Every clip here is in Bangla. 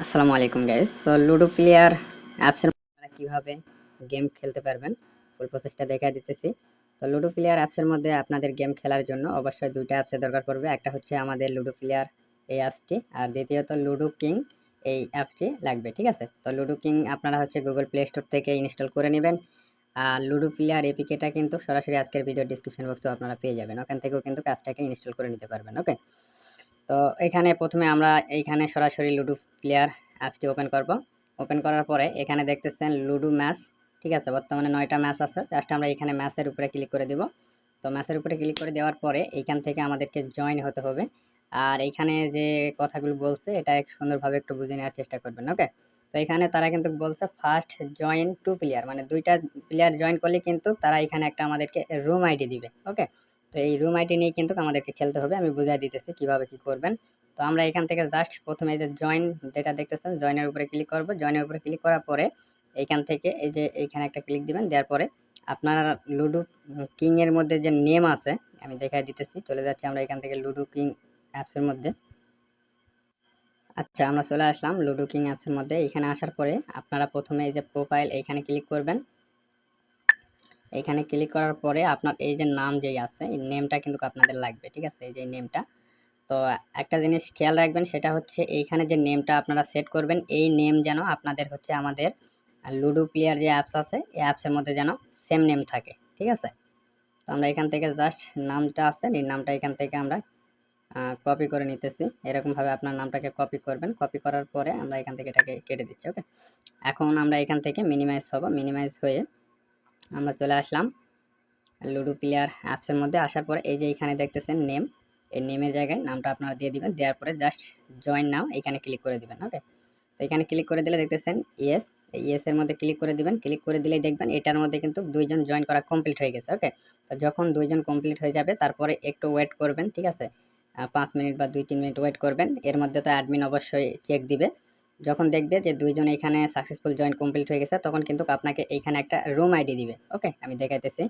আসসালামু আলাইকুম গাইস। সো লুডো প্লেয়ার অ্যাপসের আপনারা কিভাবে গেম খেলতে পারবেন ফুল প্রসেসটা দেখাই দিতেছি। তো লুডো প্লেয়ার অ্যাপসের মধ্যে আপনাদের গেম খেলার জন্য অবশ্যই দুইটা অ্যাপসের দরকার পড়বে। একটা হচ্ছে আমাদের লুডো প্লেয়ার এই অ্যাপসটি, আর দ্বিতীয়ত লুডো কিং এই অ্যাপসটি লাগবে। ঠিক আছে, তো লুডো কিং আপনারা হচ্ছে গুগল প্লে স্টোর থেকে ইনস্টল করে নেবেন। আর লুডো প্লেয়ার এপিকেটা কিন্তু সরাসরি আজকের ভিডিও ডিসক্রিপশন বক্সে আপনারা পেয়ে যাবেন, ওখান থেকেও কিন্তু অ্যাপসটাকে ইনস্টল করে নিতে পারবেন। ওকে, তো এখানে প্রথমে আমরা এইখানে সরাসরি লুডো প্লেয়ার অ্যাপসটি ওপেন করব। ওপেন করার পরে এখানে দেখতেছেন লুডো ম্যাচ। ঠিক আছে, বর্তমানে 9টা ম্যাচ আছে। জাস্ট আমরা এখানে ম্যাচের উপরে ক্লিক করে দিব। তো ম্যাচের উপরে ক্লিক করে দেওয়ার পরে এইখান থেকে আমাদেরকে জয়েন হতে হবে। আর এইখানে যে কথাগুলো বলছে এটা এক সুন্দরভাবে একটু বুঝে নেওয়ার চেষ্টা করবেন। ওকে, তো এখানে তারা কিন্তু বলছে ফার্স্ট জয়েন টু প্লেয়ার, মানে দুইটা প্লেয়ার জয়েন করলে কিন্তু তারা এখানে একটা আমাদেরকে রুম আইডি দিবে। ওকে, তো এই রুম আইডি নিয়ে কিন্তু আমাদেরকে খেলতে হবে। আমি বুঝাই দিতেছি কিভাবে কি করবেন। তো আমরা এখান থেকে জাস্ট প্রথমে এই যে জয়েন যেটা দেখতেছেন, জয়েনের উপরে ক্লিক করব। জয়েনের উপরে ক্লিক করার পরে এইখান থেকে এই যে এইখানে একটা ক্লিক দিবেন। দেওয়ার পরে আপনারা লুডো কিং এর মধ্যে যে নেম আছে আমি দেখাই দিতেছি। চলে যাচ্ছি আমরা এখান থেকে লুডো কিং অ্যাপসের মধ্যে। আচ্ছা, আমরা চলে আসলাম লুডো কিং অ্যাপসের মধ্যে। এখানে আসার পরে আপনারা প্রথমে এই যে প্রোফাইল এইখানে ক্লিক করবেন। এখানে ক্লিক করার পরে আপনার এই যে নাম যেই আছে এই নেমটা কিন্তু আপনাদের লাগবে। ঠিক আছে, এই যে নেমটা। তো একটা জিনিস খেয়াল রাখবেন, সেটা হচ্ছে এইখানে যে নেমটা আপনারা সেট করবেন এই নেম যেন আপনাদের হচ্ছে আমাদের লুডো প্লেয়ার যে অ্যাপস আছে এই অ্যাপসের মধ্যে যেন সেম নেম থাকে। ঠিক আছে, তো আমরা এখান থেকে জাস্ট নামটা আছে এই নামটা এখান থেকে আমরা কপি করে নিতেছি। এরকমভাবে আপনার নামটাকে কপি করবেন। কপি করার পরে আমরা এখান থেকে এটাকে কেটে দিচ্ছি। ওকে, এখন আমরা এখান থেকে মিনিমাইজ হব। মিনিমাইজ হয়ে আমরা চলে আসলাম লুডো প্লেয়ার অ্যাপসের মধ্যে। আসার পরে এই যে এখানে দেখতেছেন নেম, এই নেমের জায়গায় নামটা আপনারা দিয়ে দিবেন। দেওয়ার পরে জাস্ট জয়েন নাও এখানে ক্লিক করে দিবেন। ওকে, তো এখানে ক্লিক করে দিলে দেখতেছেন ইয়েস, ইয়েস এর মধ্যে ক্লিক করে দিবেন। ক্লিক করে দিলেই দেখবেন এটার মধ্যে কিন্তু দুইজন জয়েন করা কমপ্লিট হয়ে গেছে। ওকে, তো যখন দুইজন কমপ্লিট হয়ে যাবে তারপরে একটু ওয়েট করবেন। ঠিক আছে, 5 মিনিট বা 2-3 মিনিট ওয়েট করবেন। এর মধ্যে তো অ্যাডমিন অবশ্যই চেক দিবে। যখন দেখবে যে দুইজন এখানে সাকসেসফুল জয়েন কমপ্লিট হয়ে গেছে তখন কিন্তু আপনাকে এইখানে একটা রুম আইডি দিবে। ওকে, আমি দেখাইতেছি।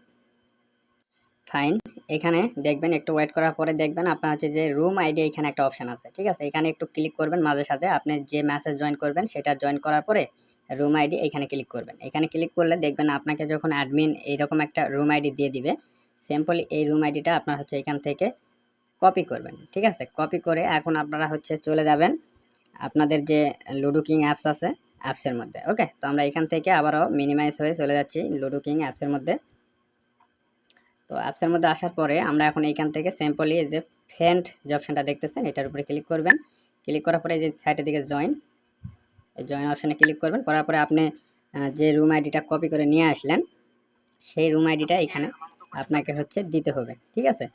ফাইন, এখানে দেখবেন একটু ওয়েট করার পরে দেখবেন আপনার হচ্ছে যে রুম আইডি এখানে একটা অপশন আছে। ঠিক আছে, এখানে একটু ক্লিক করবেন। মাঝে সাঝে আপনি যে ম্যাসেজ জয়েন করবেন সেটা জয়েন করার পরে রুম আইডি এখানে ক্লিক করবেন। এখানে ক্লিক করলে দেখবেন আপনাকে যখন অ্যাডমিন এইরকম একটা রুম আইডি দিয়ে দিবে, সিম্পলি এই রুম আইডিটা আপনার হচ্ছে এখান থেকে কপি করবেন। ঠিক আছে, কপি করে এখন আপনারা হচ্ছে চলে যাবেন আপনাদের যে লুডো কিং অ্যাপস আছে অ্যাপসের মধ্যে। ওকে, তো আমরা এখান থেকে আবারও মিনিমাইজ হয়ে চলে যাচ্ছি লুডো কিং অ্যাপসের মধ্যে। তো অ্যাপসের মধ্যে আসার পরে আমরা এখন এইখান থেকে সিম্পলি যে ফ্রেন্ড যে অপশনটা দেখতেছেন এটার উপরে ক্লিক করবেন। ক্লিক করার পরে এই যে সাইটের দিকে জয়েন, এই জয়েন অপশনে ক্লিক করবেন। করার পরে আপনি যে রুম আইডিটা কপি করে নিয়ে আসলেন সেই রুম আইডিটা এখানে আপনাকে হচ্ছে দিতে হবে। ঠিক আছে,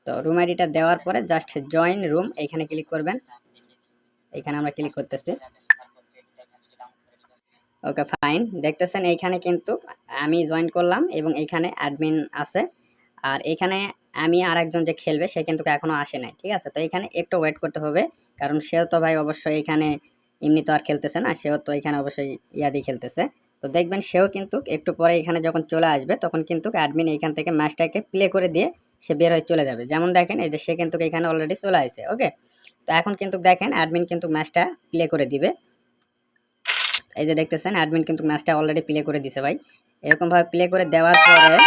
তো রুম আইডিটা দেওয়ার পরে জাস্ট জয়েন রুম এখানে ক্লিক করবেন। এখানে আমরা ক্লিক করতেছি। ওকে ফাইন, দেখতেছেন এইখানে কিন্তু আমি জয়েন করলাম এবং এইখানে অ্যাডমিন আছে। আর এখানে আমি আর একজন যে খেলবে সে কিন্তু এখনো আসে নাই। ঠিক আছে, তো এখানে একটু ওয়েট করতে হবে, কারণ সেও তো ভাই অবশ্যই এখানে এমনি তো আর খেলতেছে না, সেও তো এখানে অবশ্যই ইয়াদি খেলতেছে। তো দেখবেন সেও কিন্তু একটু পরে এখানে যখন চলে আসবে তখন কিন্তু অ্যাডমিন এইখান থেকে ম্যাচটাকে প্লে করে দিয়ে সে বের হয়ে চলে যাবে। যেমন দেখেন এই যে সে কিন্তু এখানে অলরেডি চলে আসছে। ওকে, তো এখন কিন্তু দেখেন অ্যাডমিন কিন্তু ম্যাচটা প্লে করে দিবে। এই যে দেখতেছেন অ্যাডমিন কিন্তু ম্যাচটা অলরেডি প্লে করে দিছে ভাই। এরকম ভাবে প্লে করে দেওয়ার পরে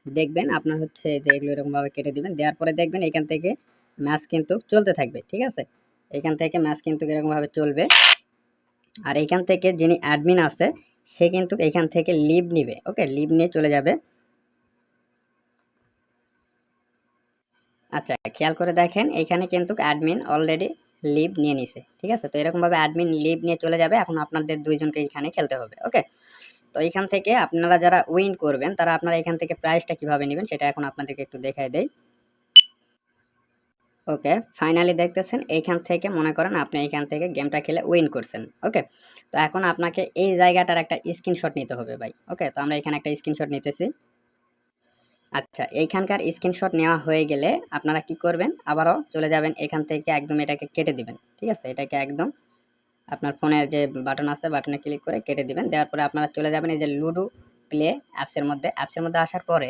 দেখবেন আপনার হচ্ছে যে এগুলো এরকম ভাবে কেটে দিবেন। দেওয়ার পরে দেখবেন এখান থেকে ম্যাচ কিন্তু চলতে থাকবে। ঠিক আছে, এখান থেকে ম্যাচ কিন্তু এরকম ভাবে চলবে। আর এইখান থেকে যিনি অ্যাডমিন আছে সে কিন্তু এখান থেকে লিভ নিবে। ওকে, লিভ নিয়ে চলে যাবে। আচ্ছা, খেয়াল করে দেখেন এখানে কিন্তু অ্যাডমিন অলরেডি লিভ নিয়ে নিছে। ঠিক আছে, তো এরকম ভাবে অ্যাডমিন লিভ নিয়ে চলে যাবে। এখন আপনাদের দুইজনকে এখানে খেলতে হবে। ওকে, তো এখান থেকে আপনারা যারা উইন করবেন তারা আপনারা এখান থেকে প্রাইসটা কিভাবে নেবেন সেটা এখন আপনাদেরকে একটু দেখাই দেই। ওকে, ফাইনালি দেখতেছেন এইখান থেকে মনে করেন আপনি এইখান থেকে গেমটা খেলে উইন করছেন। ওকে, তো এখন আপনাকে এই জায়গাটার একটা স্ক্রিনশট নিতে হবে ভাই। ওকে, তো আমরা এখানে একটা স্ক্রিনশট নিতেছি। আচ্ছা, এইখানকার স্ক্রিনশট নেওয়া হয়ে গেলে আপনারা কি করবেন, আবারও চলে যাবেন এখান থেকে একদম এটাকে কেটে দিবেন। ঠিক আছে, এটাকে একদম আপনার ফোনের যে বাটন আছে বাটনে ক্লিক করে কেটে দিবেন। দেওয়ার পরে আপনারা চলে যাবেন এই যে লুডো প্লে অ্যাপসের মধ্যে। অ্যাপসের মধ্যে আসার পরে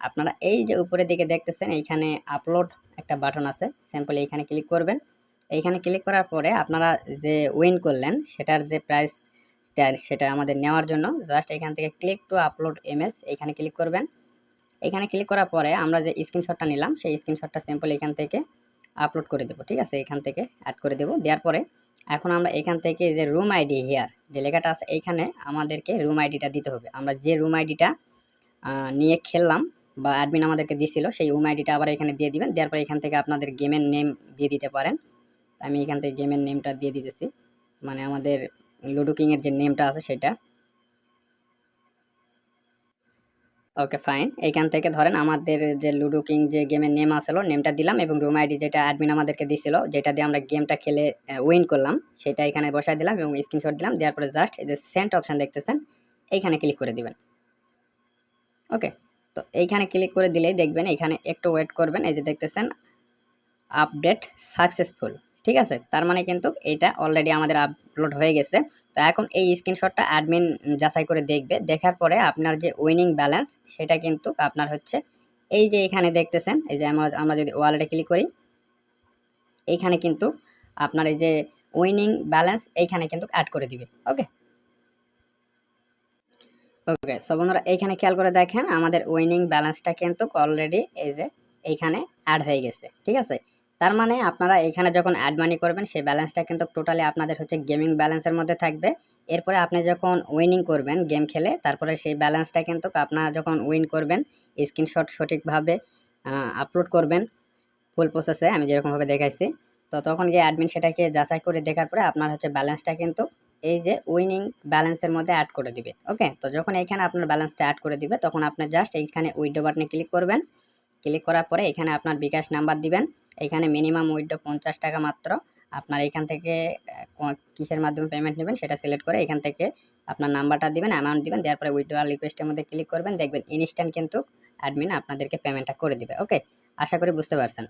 আপনারা এই যে উপরের দিকে দেখতেছেন এইখানে আপলোড একটা বাটন আছে, সিম্পলি এইখানে ক্লিক করবেন। এইখানে ক্লিক করার পরে আপনারা যে উইন করলেন সেটার যে প্রাইস সেটা আমাদের নেওয়ার জন্য জাস্ট এখান থেকে ক্লিক টু আপলোড ইমেজ এখানে ক্লিক করবেন। এখানে ক্লিক করার পরে আমরা যে স্ক্রিনশটটা নিলাম সেই স্ক্রিনশটটা সিম্পল এখান থেকে আপলোড করে দেবো, ঠিক আছে। এখান থেকে অ্যাড করে দেবো। দেওয়ার পরে এখন আমরা এখান থেকে যে রুম আইডি হিয়ার যে লেখাটা আছে এইখানে আমাদেরকে রুম আইডিটা দিতে হবে। আমরা যে রুম আইডিটা নিয়ে খেললাম বা অ্যাডমিন আমাদেরকে দিছিল সেই রুম আইডিটা আবার এখানে দিয়ে দিবেন। দেওয়ার পরে এখান থেকে আপনাদের গেমের নেম দিয়ে দিতে পারেন। আমি এখান থেকে গেমের নেমটা দিয়ে দিতেছি, মানে আমাদের লুডো কিংয়ের যে নেমটা আছে সেটা। Okay fine. এইখান থেকে ধরেন আমাদের যে লুডো কিং যে গেমের নেম আসলো নেমটা দিলাম এবং রুম আইডি যেটা অ্যাডমিন আমাদেরকে দিছিল যেটা দিয়ে আমরা গেমটা খেলে উইন করলাম সেটা এখানে বসায় দিলাম এবং স্ক্রিনশট দিলাম। দেওয়ার পরে জাস্ট এই যে সেন্ড অপশন দেখতেছেন এইখানে ক্লিক করে দিবেন। ওকে, তো এইখানে ক্লিক করে দিলেই দেখবেন এখানে একটু ওয়েট করবেন। এই যে দেখতেছেন আপডেট সাকসেসফুল, ঠিক আছে। তার মানে কিন্তু এটা অলরেডি আমাদের আপলোড হয়ে গেছে। তো এখন এই স্ক্রিনশটটা অ্যাডমিন যাচাই করে দেখবে, দেখার পরে আপনার যে উইনিং ব্যালেন্স সেটা কিন্তু আপনার হচ্ছে এই যে এখানে দেখতেছেন এই যে আমরা যদি ওয়ালেটে ক্লিক করি এইখানে কিন্তু আপনার এই যে উইনিং ব্যালেন্স এইখানে কিন্তু অ্যাড করে দিবে। ওকে ওকে, সো বন্ধুরা এইখানে খেয়াল করে দেখেন আমাদের উইনিং ব্যালেন্সটা কিন্তু অলরেডি এই যে এইখানে অ্যাড হয়ে গেছে, ঠিক আছে। তার মানে আপনারা এখানে যখন অ্যাড মানি করবেন সেই ব্যালেন্সটা কিন্তু টোটালি আপনাদের হচ্ছে গেমিং ব্যালেন্সের মধ্যে থাকবে। এরপরে আপনি যখন উইনিং করবেন গেম খেলে তারপরে সেই ব্যালেন্সটা কিন্তু আপনারা যখন উইন করবেন স্ক্রিনশট সঠিকভাবে আপলোড করবেন ফুল প্রসেসে আমি যেরকমভাবে দেখাইছি, তো তখন গিয়ে অ্যাডমিন সেটাকে যাচাই করে দেখার পরে আপনার হচ্ছে ব্যালেন্সটা কিন্তু এই যে উইনিং ব্যালেন্সের মধ্যে অ্যাড করে দিবে। ওকে, তো যখন এইখানে আপনার ব্যালেন্সটা অ্যাড করে দিবে তখন আপনি জাস্ট এইখানে উইথড্র বাটনে ক্লিক করবেন। ক্লিক করার পরে এখানে আপনার বিকাশ নাম্বার দিবেন। এখানে মিনিমাম উইথড্র 50 টাকা মাত্র। আপনার এখান থেকে কিসের মাধ্যমে পেমেন্ট নেবেন সেটা সিলেক্ট করে এখান থেকে আপনার নাম্বারটা দিবেন, অ্যামাউন্ট দিবেন। দেওয়ার পরে উইথড্রয়াল রিকোয়েস্টের মধ্যে ক্লিক করবেন, দেখবেন ইনস্ট্যান্ট কিন্তু অ্যাডমিন আপনাদেরকে পেমেন্টটা করে দিবে। ওকে, আশা করি বুঝতে পারছেন।